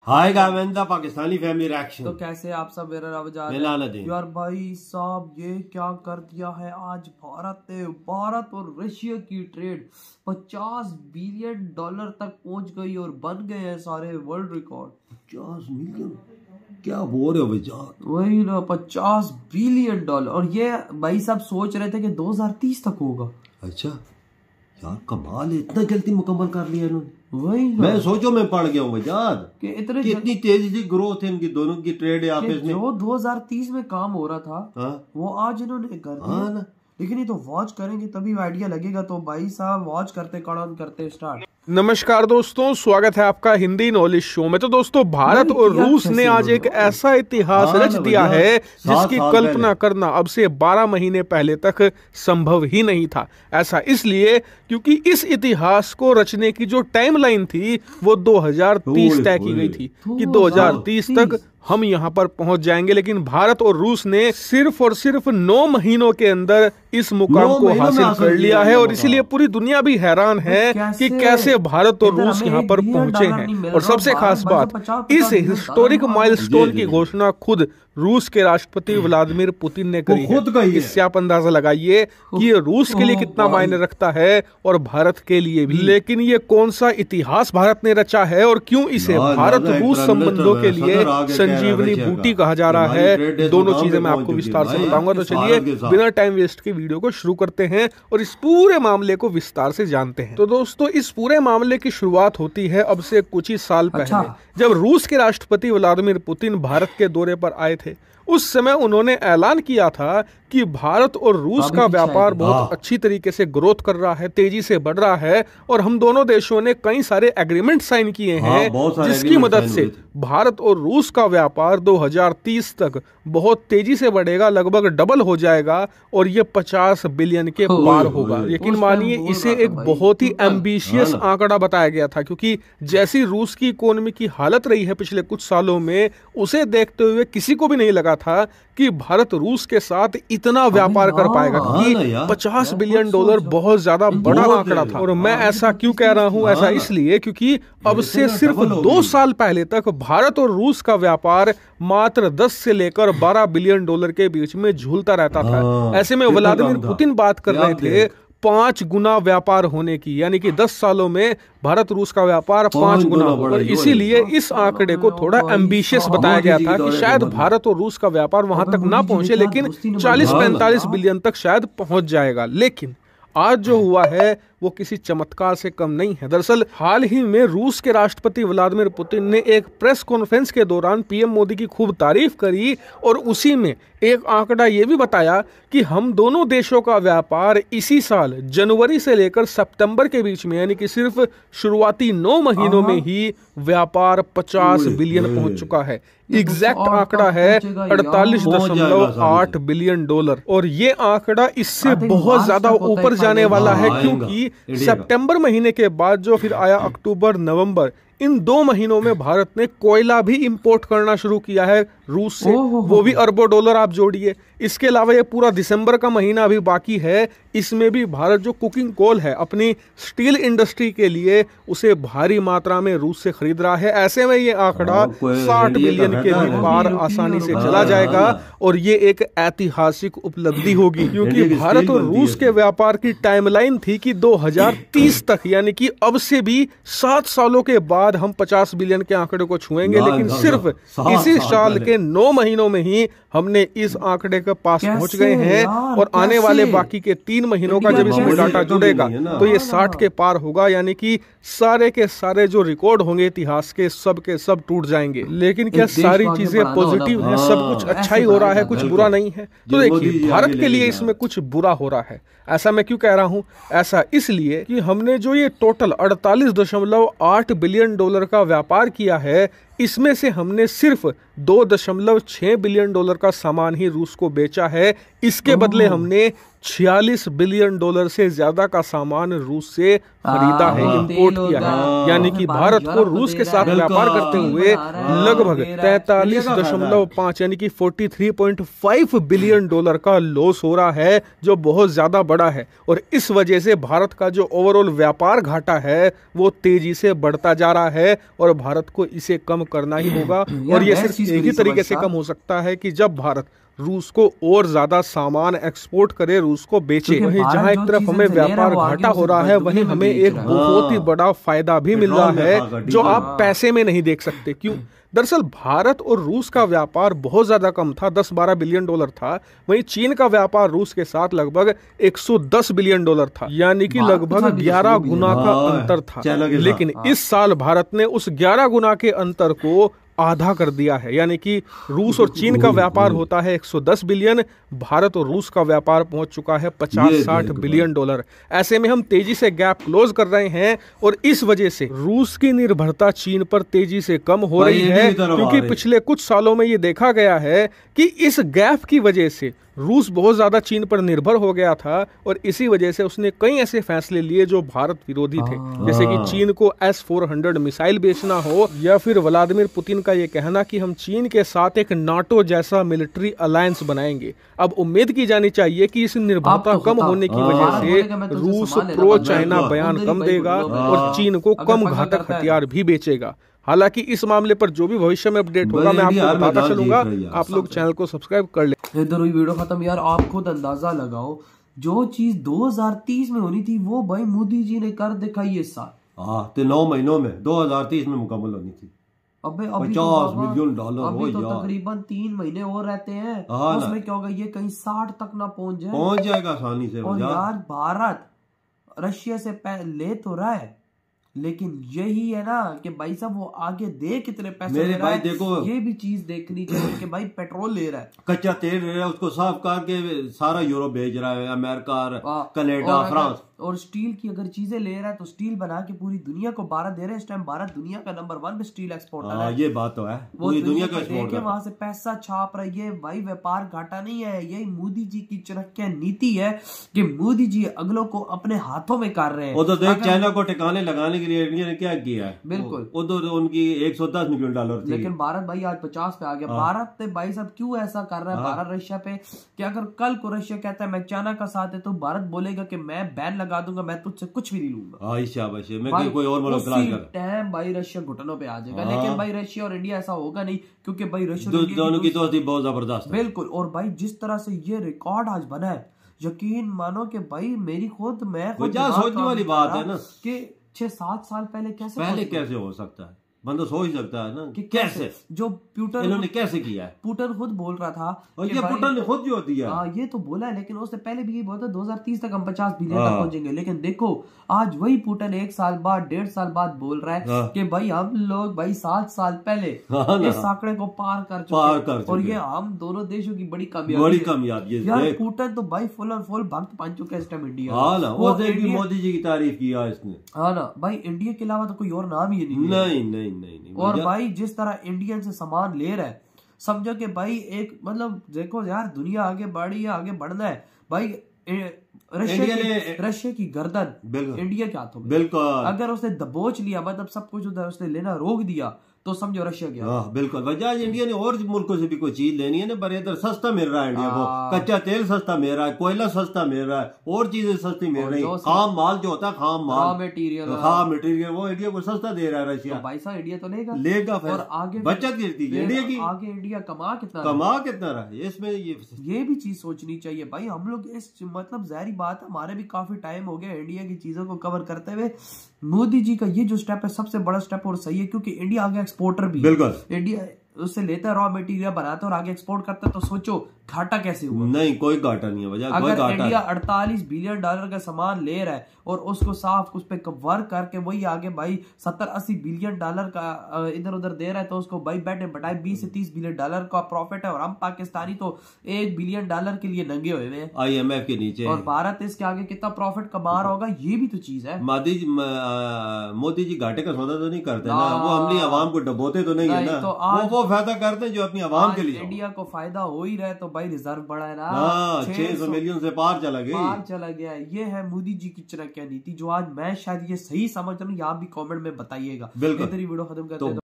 हाय गाविंदा, Pakistani family reaction. तो कैसे आप सब मेरा रवजान यार भाई साहब, ये क्या कर दिया है आज भारत ने। भारत और रशिया की ट्रेड $50 बिलियन तक पहुंच गई और बन गए हैं सारे वर्ल्ड रिकॉर्ड। 50 मिलियन क्या बोल रहे हो भैया? वही ना, $50 बिलियन। और ये भाई साहब सोच रहे थे कि 2030 तक होगा। अच्छा यार, कमाल है, इतना जल्दी मुकम्मल कर लिया इन्होंने। वही मैं सोचो मैं पढ़ गया हूँ भैया कि इतनी तेजी से ग्रोथ है इनकी दोनों की ट्रेड आपस में। जो 2030 में काम हो रहा था वो आज इन्होंने कर दिया ना। लेकिन ये तो वॉच करेंगे तभी आइडिया लगेगा। तो भाई साहब वॉच करते करते स्टार्ट। नमस्कार दोस्तों, स्वागत है आपका हिंदी नॉलेज शो में। तो दोस्तों, भारत और रूस ने आज एक ऐसा इतिहास रच दिया है जिसकी कल्पना करना अब से 12 महीने पहले तक संभव ही नहीं था। ऐसा इसलिए क्योंकि इस इतिहास को रचने की जो टाइमलाइन थी वो 2030 तय की गई थी कि 2030 तक हम यहाँ पर पहुंच जाएंगे। लेकिन भारत और रूस ने सिर्फ और सिर्फ 9 महीनों के अंदर इस मुकाम को हासिल कर लिया है। और इसीलिए पूरी दुनिया भी हैरान है कि कैसे भारत और रूस यहाँ पर पहुंचे हैं। और सबसे खास बात, इस हिस्टोरिक माइलस्टोन की घोषणा खुद रूस के राष्ट्रपति व्लादिमीर पुतिन ने करी है। इससे आप अंदाजा लगाइए कि ये रूस के लिए कितना मायने रखता है और भारत के लिए भी। लेकिन ये कौन सा इतिहास भारत ने रचा है और क्यों इसे भारत रूस संबंधों के लिए संजीवनी बूटी कहा जा रहा है, दोनों चीजें मैं आपको विस्तार से बताऊंगा। तो चलिए बिना टाइम वेस्ट के वीडियो को शुरू करते हैं और इस पूरे मामले को विस्तार से जानते हैं। तो दोस्तों, इस पूरे मामले की शुरुआत होती है अब से कुछ ही साल पहले, जब रूस के राष्ट्रपति व्लादिमीर पुतिन भारत के दौरे पर आए थे। उस समय उन्होंने ऐलान किया था कि भारत और रूस का व्यापार बहुत अच्छी तरीके से ग्रोथ कर रहा है, तेजी से बढ़ रहा है। और हम दोनों देशों ने कई सारे एग्रीमेंट साइन किए हैं जिसकी मदद से भारत और रूस का व्यापार 2030 तक बहुत तेजी से बढ़ेगा, लगभग डबल हो जाएगा और ये 50 बिलियन के पार होगा। यकीन मानिए, इसे एक बहुत ही एम्बिशियस आंकड़ा बताया गया था, क्योंकि जैसी रूस की इकोनॉमी की हालत रही है पिछले कुछ सालों में, उसे देखते हुए किसी को भी नहीं लगा था कि भारत रूस के साथ इतना व्यापार कर पाएगा, क्योंकि $50 बिलियन बहुत ज्यादा बड़ा आंकड़ा था। और मैं ऐसा क्यों कह रहा हूं? ऐसा इसलिए क्योंकि अब से सिर्फ 2 साल पहले तक भारत और रूस का व्यापार मात्र 10 से लेकर $12 बिलियन के बीच में झूलता रहता था। ऐसे में व्लादिमीर पुतिन बात कर रहे थे 5 गुना व्यापार होने की, यानी कि 10 सालों में भारत रूस का व्यापार 5 गुना होगा। और इसीलिए इस आंकड़े को थोड़ा एम्बिशियस बताया गया था कि शायद भारत और रूस का व्यापार वहां तक ना पहुंचे, लेकिन 40-45 बिलियन तक शायद पहुंच जाएगा। लेकिन आज जो हुआ है वो किसी चमत्कार से कम नहीं है। दरअसल हाल ही में रूस के राष्ट्रपति व्लादिमीर पुतिन ने एक प्रेस कॉन्फ्रेंस के दौरान पीएम मोदी की खूब तारीफ करी और उसी में एक आंकड़ा ये भी बताया कि हम दोनों देशों का व्यापार इसी साल जनवरी से लेकर सितंबर के बीच में, यानी कि सिर्फ शुरुआती 9 महीनों में ही व्यापार 50 बिलियन पहुंच चुका है। एग्जैक्ट आंकड़ा है $48.8 बिलियन। और ये आंकड़ा इससे बहुत ज्यादा ऊपर जाने वाला है, क्योंकि सितंबर महीने के बाद जो फिर आया अक्टूबर नवंबर, इन 2 महीनों में भारत ने कोयला भी इंपोर्ट करना शुरू किया है रूस से, वो भी अरबों डॉलर आप जोड़िए। इसके अलावा ये पूरा दिसंबर का महीना अभी बाकी है, इसमें भी भारत जो कुकिंग कोल है अपनी स्टील इंडस्ट्री के लिए उसे भारी मात्रा में रूस से खरीद रहा है। ऐसे में ये आंकड़ा 60 बिलियन के भी पार आसानी से चला जाएगा और ये एक ऐतिहासिक उपलब्धि होगी, क्योंकि भारत और रूस के व्यापार की टाइमलाइन थी कि 2030 तक, यानी कि अब से भी 7 सालों के बाद हम 50 बिलियन के आंकड़े को छुएंगे। लेकिन सिर्फ इसी साल के 9 महीनों में ही हमने इस आंकड़े के पास पहुंच गए हैं। और आने वाले बाकी के 3 महीनों का जब इसमें डाटा जुड़ेगा तो ये 60 के पार होगा, यानी कि सारे के सारे जो रिकॉर्ड होंगे इतिहास के सब टूट जाएंगे। लेकिन क्या सारी चीजें पॉजिटिव हैं? सब कुछ अच्छा ही हो रहा है, कुछ बुरा नहीं है? तो देखिए, भारत के लिए इसमें कुछ बुरा हो रहा है। ऐसा मैं क्यों कह रहा हूं? ऐसा इसलिए कि हमने जो ये टोटल $48.8 बिलियन का व्यापार किया है, इसमें से हमने सिर्फ $2.6 बिलियन का सामान ही रूस को बेचा है। इसके बदले हमने 46 बिलियन डॉलर से ज्यादा का सामान रूस से खरीदा है, इंपोर्ट किया है। यानी कि भारत को रूस के साथ व्यापार करते हुए लगभग 43.5 यानी कि 43.5 बिलियन डॉलर का लॉस हो रहा है, जो बहुत ज्यादा बड़ा है। और इस वजह से भारत का जो ओवरऑल व्यापार घाटा है वो तेजी से बढ़ता जा रहा है और भारत को इसे कम करना ही होगा। और ये सिर्फ एक ही तरीके से कम हो सकता है कि जब भारत रूस को और ज्यादा सामान एक्सपोर्ट करे, रूस को बेचे। वहीं जहां एक तरफ हमें व्यापार घाटा हो रहा है, वहीं हमें एक बहुत ही बड़ा फायदा भी मिल रहा है जो आप पैसे में नहीं देख सकते। क्यों? दरअसल भारत और रूस का व्यापार बहुत ज्यादा कम था, 10-12 बिलियन डॉलर था। वहीं चीन का व्यापार रूस के साथ लगभग 110 बिलियन डॉलर था, यानी कि लगभग 11 गुना का अंतर था। लेकिन इस साल भारत ने उस 11 गुना के अंतर को आधा कर दिया है, यानी कि रूस और चीन का व्यापार होता है 110 बिलियन, भारत और रूस का व्यापार पहुंच चुका है 50-60 बिलियन डॉलर। ऐसे में हम तेजी से गैप क्लोज कर रहे हैं और इस वजह से रूस की निर्भरता चीन पर तेजी से कम हो रही है, क्योंकि पिछले कुछ सालों में ये देखा गया है कि इस गैप की वजह से रूस बहुत ज्यादा चीन पर निर्भर हो गया था और इसी वजह से उसने कई ऐसे फैसले लिए जो भारत विरोधी थे, जैसे कि चीन को S-400 मिसाइल बेचना हो, या फिर व्लादिमीर पुतिन का ये कहना कि हम चीन के साथ एक नाटो जैसा मिलिट्री अलायंस बनाएंगे। अब उम्मीद की जानी चाहिए कि इस निर्भरता कम होने की वजह से रूस प्रो चाइना बयान कम देगा और चीन को कम घातक हथियार भी बेचेगा। हालांकि इस मामले पर जो भी भविष्य में अपडेट होगा मैं आपको बताता चलूंगा। आप लोग चैनल को सब्सक्राइब कर ले। इधर हुई वीडियो खत्म यार। आप खुद अंदाजा लगाओ, जो चीज 2030 में होनी थी वो भाई मोदी जी ने कर दिखाई इस साल। तो 9 महीनों में 2030 में मुकम्मल होनी थी। अबे 50 बिलियन डॉलर अभी तो तकरीबन 3 महीने और रहते हैं। उसमें क्या होगा, ये कहीं 60 तक ना पहुंच जाएगा आसानी से। और यार भारत रशिया से ले तो रहा है, लेकिन यही है ना कि भाई साहब वो आगे दे कितने पैसे मेरे ले रहा भाई है, देखो ये भी चीज देखनी चाहिए कि भाई पेट्रोल ले रहा है, कच्चा तेल ले रहा है, उसको साफ करके सारा यूरोप भेज रहा है, अमेरिका, कनाडा, फ्रांस। और स्टील की अगर चीजें ले रहा है तो स्टील बना के पूरी दुनिया को भारत दे रहा है। इस टाइम भारत दुनिया का नंबर 1 पे स्टील एक्सपोर्टर है। ये बात तो है, पूरी दुनिया का एक्सपोर्ट है। वहां से पैसा छाप रहा है। ये भाई व्यापार घाटा नहीं है, यही मोदी जी की चाणक्य नीति है कि मोदी जी अगलों को अपने हाथों में कर रहे हैं। वो तो देख चाइना को ठिकाने लगाने के लिए इंडिया ने क्या किया है। बिल्कुल, वो तो उनकी 110 मिलियन डॉलर थी, लेकिन भारत भाई आज 50 पे आ गया। भारत भाई साहब क्यों ऐसा कर रहा है भारत रशिया पे कि अगर कल को रशिया कहता है मैं चाइना का साथ है, तो भारत बोलेगा कि मैं बैन लगा दूंगा, मैं तुझसे कुछ भी नहीं लूंगा। मैं कोई और मुल्क टाइम भाई रशिया घुटनों पे आ जाएगा। लेकिन भाई रशिया और इंडिया ऐसा होगा नहीं, क्योंकि भाई रशिया दोनों की दोस्ती बहुत जबरदस्त है। बिल्कुल। और भाई जिस तरह से ये रिकॉर्ड आज बना है, यकीन मानो कि भाई मेरी खुद मैं सोचने वाली बात है ना कि 6-7 साल पहले कैसे हो सकता है। बंदा सोच सकता है ना कि कैसे जो पुतिन इन्होंने कैसे किया है। पुतिन खुद बोल रहा था, और ये पुतिन ने खुद जो दिया ये तो बोला है, लेकिन उससे पहले भी ये बोला था 2030 तक हम 50 बिलियन तक पहुंचेंगे। लेकिन देखो आज वही पुतिन 1 साल बाद 1.5 साल बाद बोल रहा है कि भाई हम लोग भाई 7 साल पहले इस आंकड़े को पार कर चुके हैं। और ये हम दोनों देशों की बड़ी कामयाबी यार। पुतिन तो भाई फुल और फुल भक्त बन चुका है इस टाइम इंडिया। मोदी जी की तारीफ किया इसने। हाँ ना भाई, इंडिया के अलावा तो कोई और नाम ही नहीं। नहीं। और भाई जिस तरह इंडियन से सामान ले रहा है, समझो कि भाई एक मतलब देखो यार, दुनिया आगे बढ़ी है, आगे बढ़ना है भाई। रशिया की गर्दन इंडिया के हाथों में। बिल्कुल, अगर उसने दबोच लिया, मतलब सब कुछ उधर उसने लेना रोक दिया, तो समझो रशिया गया। बिल्कुल। वजह इंडिया ने और मुल्कों से भी कोई चीज लेनी है ना, पर इधर सस्ता मिल रहा है इंडिया को। कच्चा तेल सस्ता मिल रहा है, कोयला सस्ता मिल रहा है, और चीजें सस्ती मिल रही है। खाम माल जो होता है, खाम माल मटेरियल वो इंडिया को सस्ता दे रहा है रशिया। तो भाई साहब इंडिया तो लेगा और आगे बचत गिरती है इंडिया की। आगे इंडिया कमा कितना रहा है, इसमें ये भी चीज सोचनी चाहिए भाई। हम लोग इस मतलब जाहिर बात है, हमारे भी काफी टाइम हो गया इंडिया की चीजों को कवर करते हुए। मोदी जी का ये जो स्टेप है सबसे बड़ा स्टेप और सही है, क्योंकि इंडिया आगे एक्सपोर्टर भी है। इंडिया उससे लेता है, रॉ मटेरियल बनाता है और आगे एक्सपोर्ट करता है, तो सोचो घाटा कैसे हुआ। नहीं, कोई घाटा नहीं है। वजह अगर इंडिया 48 बिलियन डॉलर का सामान ले रहा है और उसको साफ उस पर वर्क करके वही आगे भाई 70-80 बिलियन डॉलर का इधर उधर दे रहा है, तो उसको भाई बैठे बैठाए 20 से 30 बिलियन डॉलर का प्रॉफिट है। और हम पाकिस्तानी तो 1 बिलियन डॉलर के लिए नंगे हुए हैं IMF के नीचे, और भारत इसके आगे कितना प्रॉफिट कमा रहा होगा, ये भी तो चीज है। मोदी जी घाटे का सौदा तो नहीं करते ना, वो अपनी आवाम को डबोते तो नहीं है ना, वो फायदा करते हैं जो अपनी आवाम के लिए। इंडिया को फायदा हो ही रहा है, तो भाई रिजर्व बढ़ा है ना, 600 मिलियन से पार चला गया। ये है मोदी जी की चाणक्य नीति, जो आज मैं शायद ये सही समझ रहा हूँ, आप भी कमेंट में बताइएगा। इधर ही वीडियो खत्म करते हैं।